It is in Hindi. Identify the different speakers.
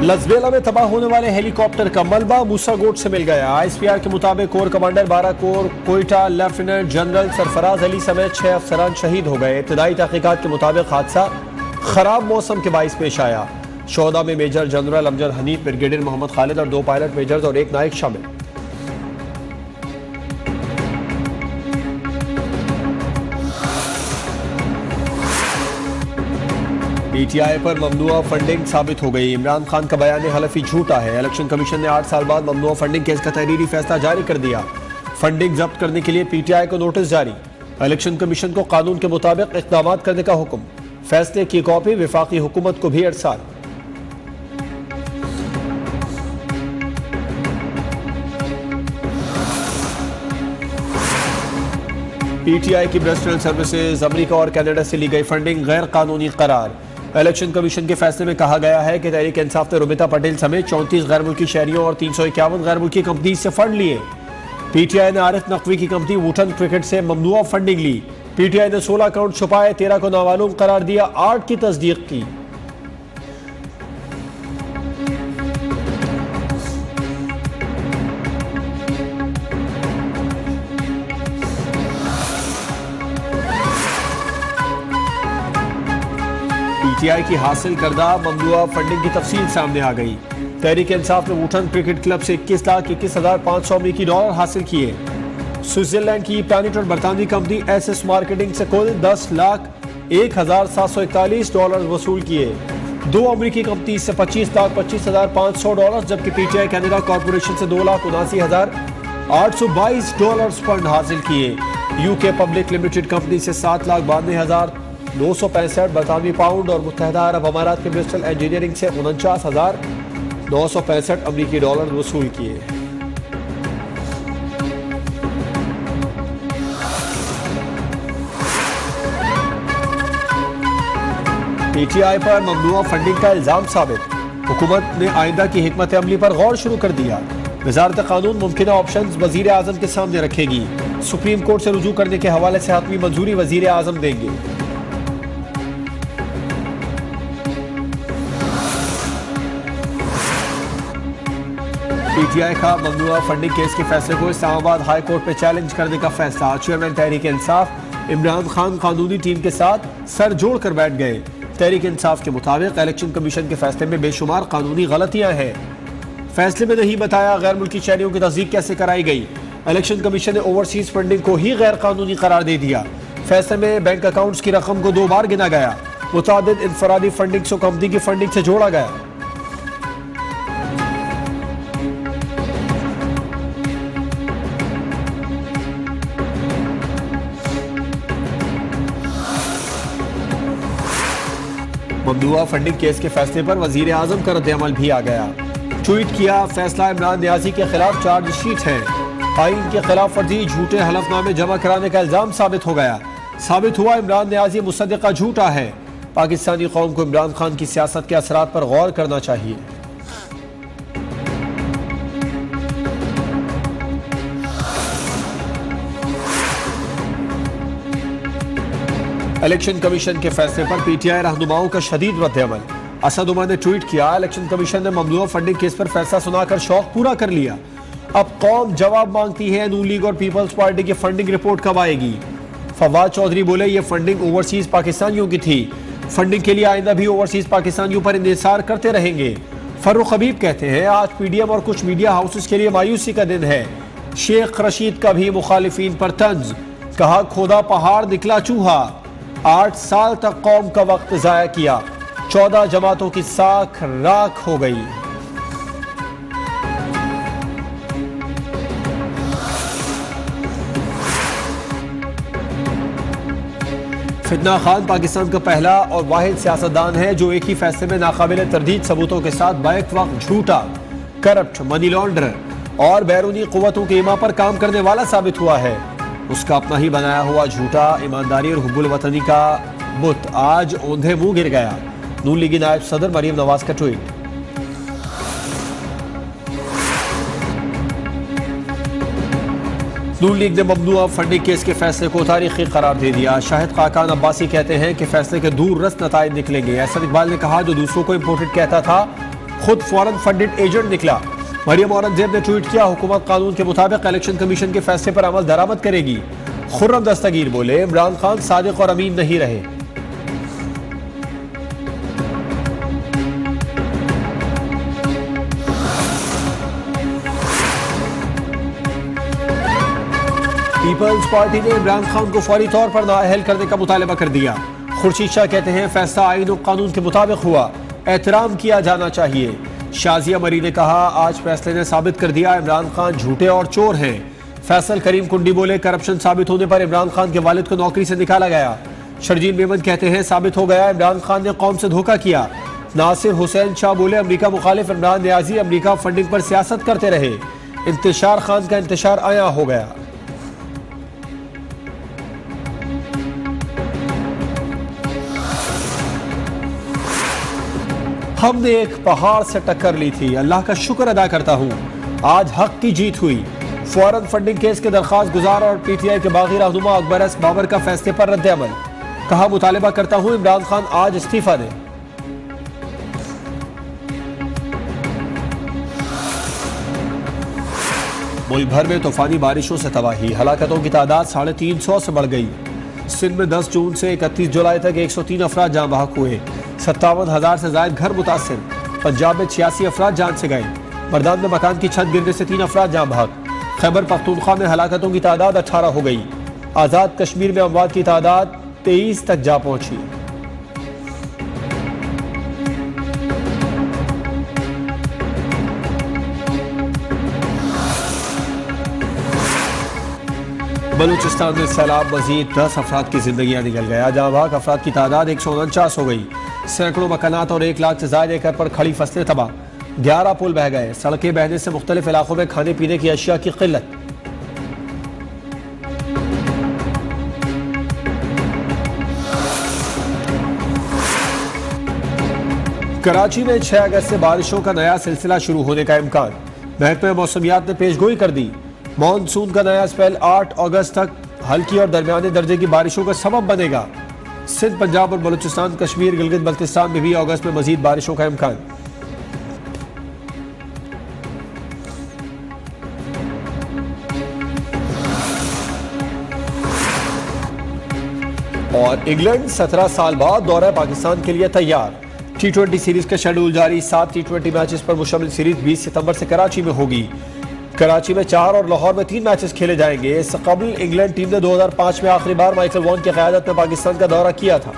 Speaker 1: लसबेला में तबाह होने वाले हेलीकॉप्टर का मलबा मूसागोट से मिल गया। ISPR के मुताबिक core commander 12 core Quetta lieutenant general Sarfaraz Ali समेत 6 अफसरान शहीद हो गए। इब्तदाई तहकीकात के मुताबिक हादसा खराब मौसम के बाइस पेश आया। शोहदा में major general Amjad Hanif, brigadier Mohammad Khalid और 2 पायलट मेजर्स और 1 नायक शामिल। PTI पर ममनुआ फंडिंग साबित हो गई। इमरान खान का बयान हलफी झूठा है। इलेक्शन कमीशन ने 8 साल बाद ममनुआ फंडिंग केस का तहरीरी फैसला जारी कर दिया। फंडिंग जब्त करने के लिए PTI को नोटिस जारी। इलेक्शन कमीशन को कानून के मुताबिक इक़दाम करने का हुक्म। फैसले की कॉपी वफाकी हुकूमत को भी अरसाल। PTI की ब्रस्टल सर्विसेज, अमेरिका और कनाडा से ली गई फंडिंग गैर कानूनी करार। इलेक्शन कमीशन के फैसले में कहा गया है कि तहरीक इंसाफ ने रुबिता पटेल समेत 34 गैर मुल्की शहरियों और 351 गैर मुल्की कंपनी से फंड लिए। PTI ने आरिफ नकवी की कंपनी वुटन क्रिकेट से ममनुआ फंडिंग ली। PTI ने 16 अकाउंट छुपाए, 13 को नामालूम करार दिया, 8 की तस्दीक की। PTI की हासिल करदा ममनुआ फंडिंग की तफसील सामने आ गई। तहरीक इंसाफ ने वुटन क्रिकेट क्लब से 21,21,500 अमेरिकी डॉलर हासिल किए। स्विट्जरलैंड की प्लानिट और बरतानवी कंपनी SS मार्केटिंग से कुल 10,01,741 डॉलर वसूल किए। 2 अमेरिकी कंपनी से 25,25,500 डॉलर, जबकि PTI कनाडा कॉरपोरेशन से 2,79,822 डॉलर फंड हासिल किए। UK पब्लिक लिमिटेड कंपनी से 7,92,965 बरतानवी पाउंड और मुत्तहदा अरब अमारात के ब्रिस्टल इंजीनियरिंग से 49,965 अमेरिकी डॉलर वसूल किए। PTI पर ममनुआ फंडिंग का इल्जाम साबित। हुकूमत ने आइंदा की हिकमत अमली पर गौर शुरू कर दिया। वजारत कानून मुमकिना ऑप्शंस वजीर आजम के सामने रखेगी। सुप्रीम कोर्ट से रुजू करने के हवाले से हतमी मंजूरी वजीर आजम देंगे। PTI का ममनुआ फंडिंग केस के फैसले को इस्लामाबाद हाई कोर्ट में चैलेंज करने का फैसला। चेयरमैन तहरीक इंसाफ इमरान खान कानूनी टीम के साथ सर जोड़ कर बैठ गए। तहरीक इंसाफ के मुताबिक इलेक्शन कमीशन के फैसले में बेशुमार कानूनी गलतियां हैं। फैसले में नहीं बताया गैर मुल्की शहरियों की तस्दीक कैसे कराई गई। इलेक्शन कमीशन ने ओवरसीज फंडिंग को ही गैर कानूनी करार दे दिया। फैसले में बैंक अकाउंट्स की रकम को 2 बार गिना गया। मुतादिद इनफरादी फंडिंग को कंपनी की फंडिंग से जोड़ा गया। ममनुआ फंडिंग केस के फैसले पर वजीर आजम का रद्द-ए-अमल भी आ गया। ट्वीट किया, फैसला इमरान नियाजी के खिलाफ चार्जशीट है। आइन के खिलाफ वर्जी, झूठे हलफनामे जमा कराने का इल्जाम साबित हो गया। साबित हुआ इमरान नियाजी मुसद्दिका झूठा है। पाकिस्तानी कौम को इमरान खान की सियासत के असरात पर गौर करना चाहिए। इलेक्शन कमीशन के फैसले पर PTI रहनुमाओं का शदीद रद्द-ए-अमल। असद उमर ने ट्वीट किया, इलेक्शन कमीशन ने ममनुआ फंडिंग केस पर फैसला सुनाकर शौक पूरा कर लिया। अब कौम जवाब मांगती है, नून लीग और पीपल्स पार्टी की फंडिंग रिपोर्ट कब आएगी। फवाद चौधरी बोले, ये फंडिंग ओवरसीज पाकिस्तानियों की थी। फंडिंग के लिए आइंदा भी ओवरसीज पाकिस्तानियों पर इंहिसार करते रहेंगे। फर्रुख हबीब कहते हैं, आज PDM और कुछ मीडिया हाउसेस के लिए मायूसी का दिन है। शेख रशीद का भी मुखालिफिन पर तंज, कहा खोदा पहाड़ निकला चूहा। 8 साल तक कौम का वक्त जाया किया। 14 जमातों की साख राख हो गई। फितना खान पाकिस्तान का पहला और वाहिद सियासतदान है जो एक ही फैसले में नाकाबिल तरदीद सबूतों के साथ बैक वक्त झूठा, करप्ट, मनी लॉन्ड्रर और बैरूनी कुव्वतों के इमा पर काम करने वाला साबित हुआ है। उसका अपना ही बनाया हुआ झूठा ईमानदारी और हुब्बुल वतनी का बुत आज औंधे मुंह गिर गया। नून लीगी नायब सदर मरियम नवाज का ट्वीट। नून लीग ने ममनुआ फंडिंग केस के फैसले को तारीखी करार दे दिया। शाहिद खाकान अब्बासी कहते हैं कि फैसले के दूर रस नताइज निकलेंगे। एहसन इकबाल ने कहा, जो दूसरों को इम्पोर्टेड कहता था खुद फॉरेन फंडेड एजेंट निकला। मरियम औरंगजेब ने ट्वीट किया, हुकूमत कानून के मुताबिक इलेक्शन कमीशन के फैसले पर अमल दरामद करेगी। खुर्रम दस्तगीर बोले, इमरान खान सादिक और अमीन नहीं रहे। पीपल्स पार्टी ने इमरान खान को फौरी तौर पर नाअहल करने का मुतालबा कर दिया। खुर्शीद शाह कहते हैं, फैसला आईन और कानून के मुताबिक हुआ, एहतराम किया जाना चाहिए। शाजिया मरी ने कहा, आज फैसले ने साबित कर दिया इमरान खान झूठे और चोर हैं। फैसल करीम कुंडी बोले, करप्शन साबित होने पर इमरान खान के वालिद को नौकरी से निकाला गया। शर्जील मेमन कहते हैं, साबित हो गया इमरान खान ने कौम से धोखा किया। नासिर हुसैन शाह बोले, अमरीका मुखालिफ इमरान न्याजी अमरीका फंडिंग पर सियासत करते रहे। इंतशार खान का इंतशार आया हो गया। हमने एक पहाड़ से टक्कर ली थी, अल्लाह का शुक्र अदा करता हूँ, आज हक की जीत हुई। फौरन फंडिंग केस के दरखास्त गुजार और पीटीआई के बागी रहनुमा अकबर एस बाबर का फैसले पर रद्द अमल। कहा, मुतालिबा करता हूँ इमरान खान आज इस्तीफा दें। मुल्क भर में तूफानी बारिशों से तबाही, हलाकतों की तादाद 350 से बढ़ गई। सिंध में 10 जून से 31 जुलाई तक 103 अफराद जाँ बहक हुए। 57,000 से ज्यादा घर मुतासिर। पंजाब में 86 अफराद जान से गए। मर्दान में मकान की छत गिरने से 3 अफराद जाँ बहक। खैबर पख्तूनख्वा में हलाकतों की तादाद 18 हो गई। आज़ाद कश्मीर में अमवात की तादाद 23 तक जा पहुंची। बलूचिस्तान में सैलाब मजीद 10 अफराद की जिंदगियां निकल गया। जाँ बहक अफराद की तादाद 149 हो गई। सैकड़ों मकानात और 1 लाख से ज्यादा एकड़ पर खड़ी फसलें तबाह। 11 पुल बह गए। सड़कें बहने से मुख्तलिफ इलाकों में खाने पीने की अशिया की किल्लत। कराची में 6 अगस्त से बारिशों का नया सिलसिला शुरू होने का इम्कान। महकमे मौसमियात ने पेशगोई कर दी। मानसून का नया स्पेल 8 अगस्त तक हल्की और दरमियाने दर्जे की बारिशों का सबब बनेगा। सिंध, पंजाब और बलूचिस्तान, कश्मीर, गिलगित बल्तिस्तान में भी अगस्त में मजीद बारिशों का इम्कान। और इंग्लैंड 17 साल बाद दौरा पाकिस्तान के लिए तैयार। T20 सीरीज का शेड्यूल जारी। 7 T20 मैचेस पर मुश्तमिल सीरीज 20 सितंबर से कराची में होगी। कराची में 4 और लाहौर में 3 मैचेस खेले जाएंगे। इससे कबल इंग्लैंड टीम ने 2005 में आखिरी बार माइकल वॉन की क़यादत में पाकिस्तान का दौरा किया था।